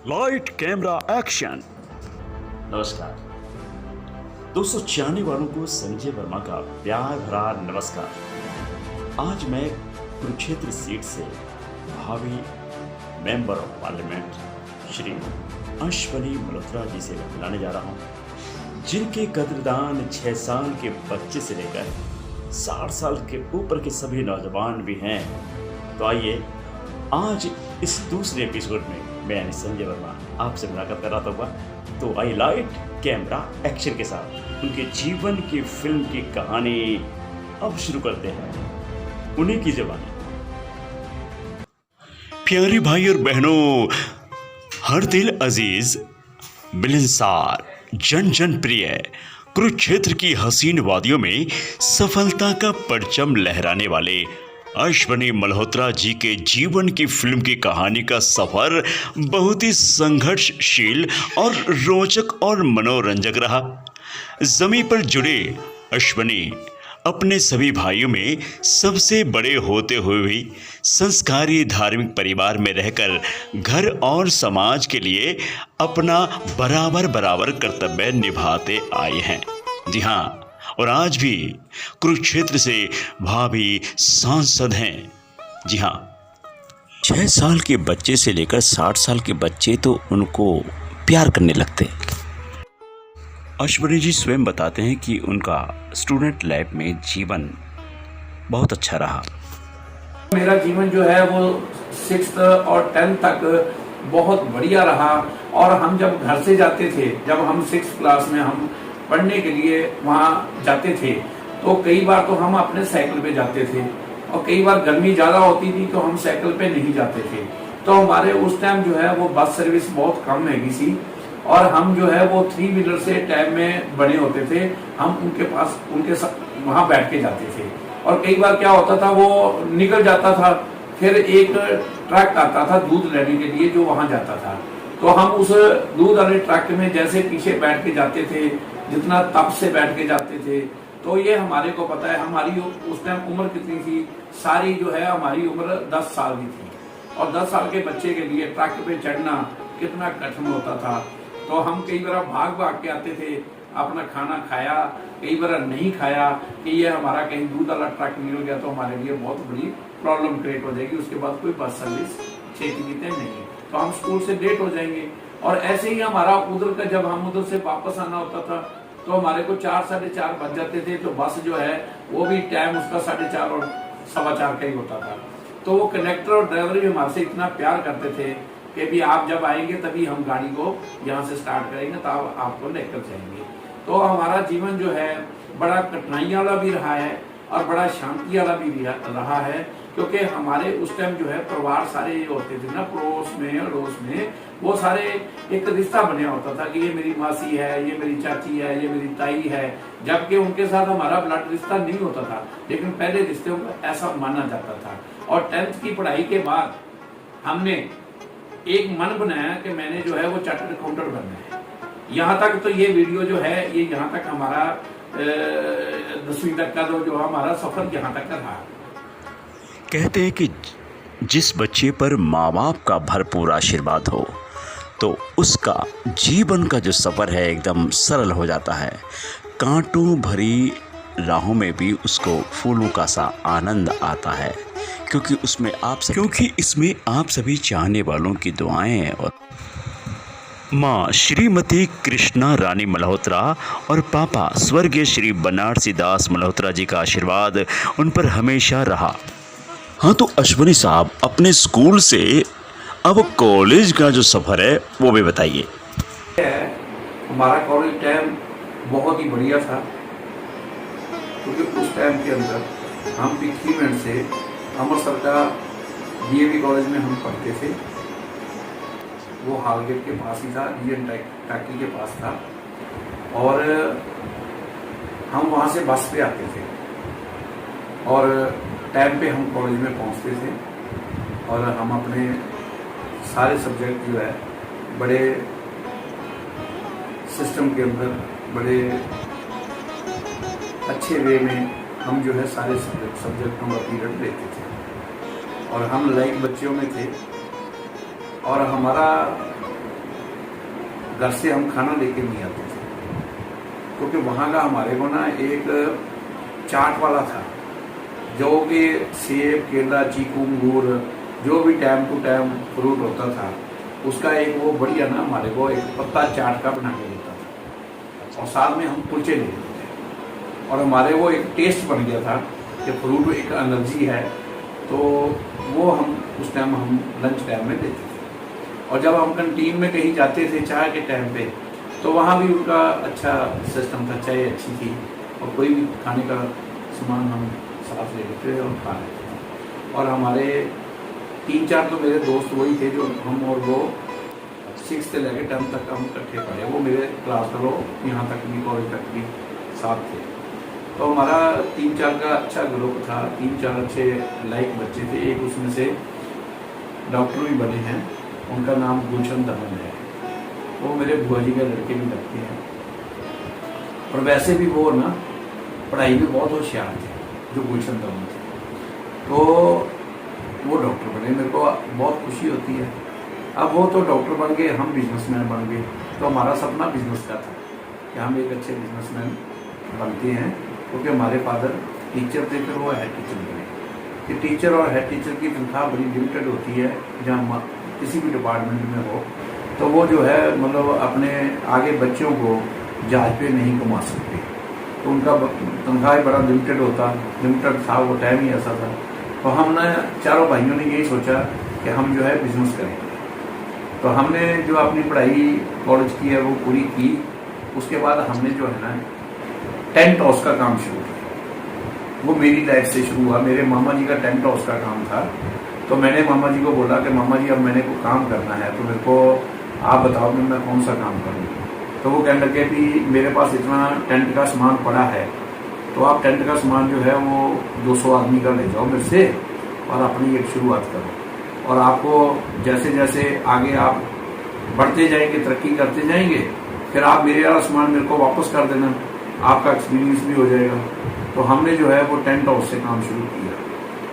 Light camera action. नमस्कार दोस्तों, चाहने वालों को संजय वर्मा का प्यार भरा नमस्कार। आज मैं कुरुक्षेत्र सीट से भावी member of parliament Shri Ashwani Malhotra ji से मिलाने जा रहा हूं, जिनके कदरदान 6 साल के बच्चे से लेकर 60 साल के ऊपर के सभी नौजवान भी हैं। तो आइए आज इस दूसरे एपिसोड में मैं यानी संजय वर्मा आपसे मुलाकात कर रहा था। तो आई लाइट कैमरा एक्शन के साथ उनके जीवन की फिल्म की कहानी अब शुरू करते हैं, उन्हीं की जबानी। प्यारे भाई और बहनों, हर दिल अजीज, मिलनसार, जन जन प्रिय कुरुक्षेत्र की हसीन वादियों में सफलता का परचम लहराने वाले अश्वनी मल्होत्रा जी के जीवन की फिल्म की कहानी का सफर बहुत ही संघर्षशील और रोचक और मनोरंजक रहा। जमीन पर जुड़े अश्वनी अपने सभी भाइयों में सबसे बड़े होते हुए भी संस्कारी धार्मिक परिवार में रहकर घर और समाज के लिए अपना बराबर कर्तव्य निभाते आए हैं। जी हाँ, और आज भी कुरुक्षेत्र से भावी सांसद हैं। जी हाँ, 6 साल के बच्चे से लेकर 60 साल के बच्चे तो उनको प्यार करने लगते। अश्वनी जी स्वयं बताते हैं कि उनका स्टूडेंट लाइफ में जीवन बहुत अच्छा रहा। मेरा जीवन जो है वो 6th और 10th तक बहुत बढ़िया रहा। और हम जब घर से जाते थे, जब हम 6th क्लास में हम पढ़ने के लिए वहाँ जाते थे, तो कई बार तो हम अपने साइकिल पे जाते थे और कई बार गर्मी ज्यादा होती थी तो हम साइकिल पे नहीं जाते थे। तो हमारे उस टाइम जो है वो बस सर्विस बहुत कम हैगी सी और हम जो है वो 3 व्हीलर से टाइम में बने होते थे। हम उनके साथ वहाँ बैठ के जाते थे और कई बार क्या होता था, वो निकल जाता था, फिर एक ट्रक आता था दूध लेने के लिए जो वहाँ जाता था। तो हम उस दूध वाले ट्रक में जैसे पीछे बैठ के जाते थे, जितना तप से बैठ के जाते थे। तो ये हमारे को पता है, हमारी उस टाइम उम्र कितनी थी, सारी जो है हमारी उम्र 10 साल की थी। और 10 साल के बच्चे के लिए ट्रक पे चढ़ना कितना कठिन होता था। तो हम कई बार भाग के आते थे, अपना खाना खाया, कई बार नहीं खाया कि ये हमारा कहीं दूध वाला ट्रक निकल गया तो हमारे लिए बहुत बड़ी प्रॉब्लम क्रिएट हो जाएगी। उसके बाद कोई बस सर्विस छेती नहीं, तो हम स्कूल से लेट हो जाएंगे। और ऐसे ही हमारा उधर का, जब हम उधर से वापस आना होता था तो हमारे को 4 साढ़े 4 बज जाते थे। तो बस जो है वो भी टाइम उसका 4:30 और 4:15 का ही होता था। तो वो कंडक्टर और ड्राइवर भी हमारे से इतना प्यार करते थे कि भी आप जब आएंगे तभी हम गाड़ी को यहाँ से स्टार्ट करेंगे, तब आपको लेकर जाएंगे। तो हमारा जीवन जो है बड़ा कठिनाइयों वाला भी रहा है और बड़ा शांति वाला भी रहा है, क्योंकि हमारे उस टाइम जो है परिवार सारे होते थे ना, पड़ोस में अड़ोस में वो सारे एक रिश्ता बना होता था कि ये मेरी मासी है, ये मेरी चाची है, ये मेरी ताई है। जबकि उनके साथ हमारा ब्लड रिश्ता नहीं होता था, लेकिन पहले रिश्ते को ऐसा माना जाता था। और 10th की पढ़ाई के बाद हमने एक मन बनाया कि मैंने जो है वो चार्टर्ड अकाउंटेंट बनना है। यहाँ तक तो ये वीडियो जो है ये यहाँ तक हमारा 10वीं तक का जो हमारा सफर यहाँ तक का रहा। कहते हैं कि जिस बच्चे पर माँ बाप का भरपूर आशीर्वाद हो तो उसका जीवन का जो सफ़र है एकदम सरल हो जाता है। कांटों भरी राहों में भी उसको फूलों का सा आनंद आता है, क्योंकि इसमें आप सभी चाहने वालों की दुआएं और माँ श्रीमती कृष्णा रानी मल्होत्रा और पापा स्वर्गीय श्री बनारसी दास मल्होत्रा जी का आशीर्वाद उन पर हमेशा रहा। हाँ, तो अश्वनी साहब अपने स्कूल से अब कॉलेज का जो सफ़र है वो भी बताइए। हमारा कॉलेज टाइम बहुत ही बढ़िया था, क्योंकि उस टाइम के अंदर हम पिखीमेंट से अमृतसर का DAV कॉलेज में हम पढ़ते थे। वो हालगेट के पास ही था, DN टैक्की के पास था। और हम वहाँ से बस पे आते थे और टाइम पे हम कॉलेज में पहुँचते थे। और हम अपने सारे सब्जेक्ट जो है बड़े सिस्टम के अंदर बड़े अच्छे वे में हम जो है सारे सब्जेक्टों का पीरियड लेते थे और हम लाइक बच्चों में थे। और हमारा घर से हम खाना लेके नहीं आते थे, क्योंकि वहाँ का हमारे को ना एक चाट वाला था, जो कि सेब, केला, चीकू, अंगूर, जो भी टाइम टू टाइम फ्रूट होता था, उसका एक वो बढ़िया ना हमारे को एक पत्ता चाट का बना के देता था, और साथ में हम कुलचे ले लेते थे। और हमारे वो एक टेस्ट बन गया था कि फ्रूट एक एनर्जी है, तो वो हम उस टाइम हम लंच टाइम में देते थे। और जब हम कैंटीन में कहीं जाते थे चाय के टाइम पे, तो वहाँ भी उनका अच्छा सिस्टम था, चाय अच्छी थी, और कोई भी खाने का सामान हम साथ ले लेते थे और खा लेते थे। और हमारे 3-4 तो मेरे दोस्त वही थे जो हम और वो 6 से लेकर 10 तक हम इकट्ठे पढ़े, वो मेरे क्लास फेलो यहाँ तक भी, कॉलेज तक भी साथ थे। तो हमारा 3-4 का अच्छा ग्रुप था, 3-4 अच्छे लाइक बच्चे थे। एक उसमें से डॉक्टर भी बने हैं, उनका नाम गुलशन दमन है, वो मेरे बुआ जी के लड़के भी लगते हैं। और वैसे भी वो ना पढ़ाई में बहुत होशियार थे, जो गुलशन दमन थे, तो वो डॉक्टर बने। मेरे को बहुत खुशी होती है। अब वो तो डॉक्टर बन गए, हम बिजनेसमैन बन गए, तो हमारा सपना बिजनेस का था कि हम एक अच्छे बिजनेसमैन बनते हैं, क्योंकि हमारे फादर टीचर थे, फिर वो हेड टीचर बने। कि टीचर और हेड टीचर की तनख्वाह बड़ी लिमिटेड होती है, जहाँ किसी भी डिपार्टमेंट में हो, तो वो जो है मतलब अपने आगे बच्चों को जहाज पे नहीं कमा सकते, तो उनका तनख्वाह बड़ा लिमिटेड था, वो टाइम ही ऐसा था। तो हमने चारों भाइयों ने यही सोचा कि हम जो है बिजनेस करें। तो हमने जो अपनी पढ़ाई कॉलेज की है वो पूरी की। उसके बाद हमने जो है ना टेंट हाउस का काम शुरू किया। वो मेरी लाइफ से शुरू हुआ। मेरे मामा जी का टेंट हाउस का काम था, तो मैंने मामा जी को बोला कि मामा जी अब मैंने को काम करना है, तो मेरे को आप बताओ कि मैं कौन सा काम करूँ। तो वो कहने लगे कि मेरे पास इतना टेंट का सामान पड़ा है, तो आप टेंट का सामान जो है वो 200 आदमी का ले जाओ मेरे से, और अपनी एक शुरुआत करो, और आपको जैसे जैसे आगे आप बढ़ते जाएंगे, तरक्की करते जाएंगे, फिर आप मेरे वाला सामान मेरे को वापस कर देना, आपका एक्सपीरियंस भी हो जाएगा। तो हमने जो है वो टेंट हाउस से काम शुरू किया,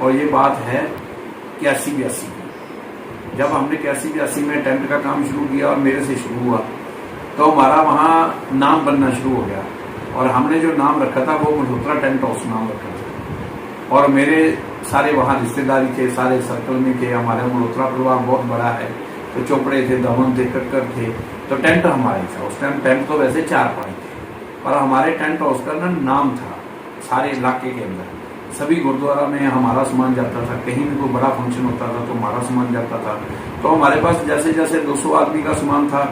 और ये बात है 81-82 की। जब हमने 81-82 में टेंट का काम शुरू किया और मेरे से शुरू हुआ, तो हमारा वहाँ नाम बनना शुरू हो गया, और हमने जो नाम रखा था वो मल्होत्रा टेंट हाउस नाम रखा था। और मेरे सारे वहाँ रिश्तेदारी थे, सारे सर्कल में थे। हमारे मल्होत्रा परिवार बहुत बड़ा है, तो चोपड़े थे, दमन थे, कक्कर थे, तो टेंट हमारे था। उस टाइम टेंट तो वैसे 4-5 थे, और हमारे टेंट हाउस का नाम था सारे इलाके के अंदर। सभी गुरुद्वारा में हमारा सामान जाता था, कहीं भी कोई बड़ा फंक्शन होता था तो हमारा सामान जाता था। तो हमारे पास जैसे जैसे 200 आदमी का सामान था,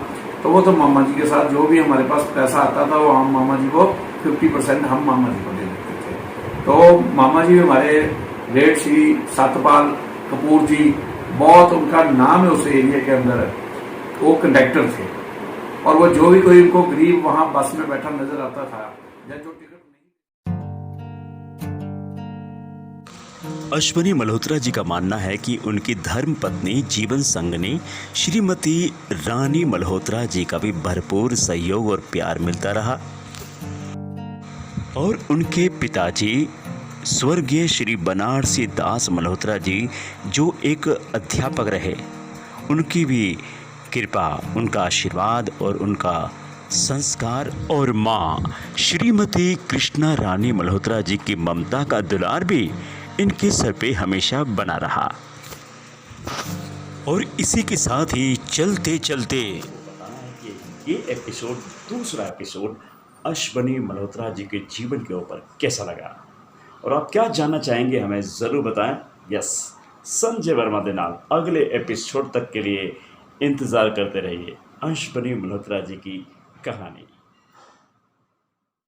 तो वो तो मामा जी के साथ जो भी हमारे पास पैसा आता था वो हम मामा जी को 50% हम मामा जी को दे देते थे। तो मामा जी हमारे रेड श्री सतपाल कपूर जी, बहुत उनका नाम है उस एरिया के अंदर, वो कंडक्टर थे। और वो जो भी कोई उनको गरीब वहां बस में बैठा नजर आता था, या जो टिकट अश्वनी मल्होत्रा जी का मानना है कि उनकी धर्म पत्नी जीवन संगनी श्रीमती रानी मल्होत्रा जी का भी भरपूर सहयोग और प्यार मिलता रहा, और उनके पिताजी स्वर्गीय श्री बनारसी दास मल्होत्रा जी जो एक अध्यापक रहे, उनकी भी कृपा, उनका आशीर्वाद और उनका संस्कार, और माँ श्रीमती कृष्णा रानी मल्होत्रा जी की ममता का दुलार भी इनके सर पे हमेशा बना रहा। और इसी के साथ ही चलते चलते ये एपिसोड, दूसरा एपिसोड अश्वनी मल्होत्रा जी के जीवन के ऊपर कैसा लगा, और आप क्या जानना चाहेंगे हमें ज़रूर बताएं। यस, संजय वर्मा के नाल अगले एपिसोड तक के लिए इंतज़ार करते रहिए अश्वनी मल्होत्रा जी की कहानी।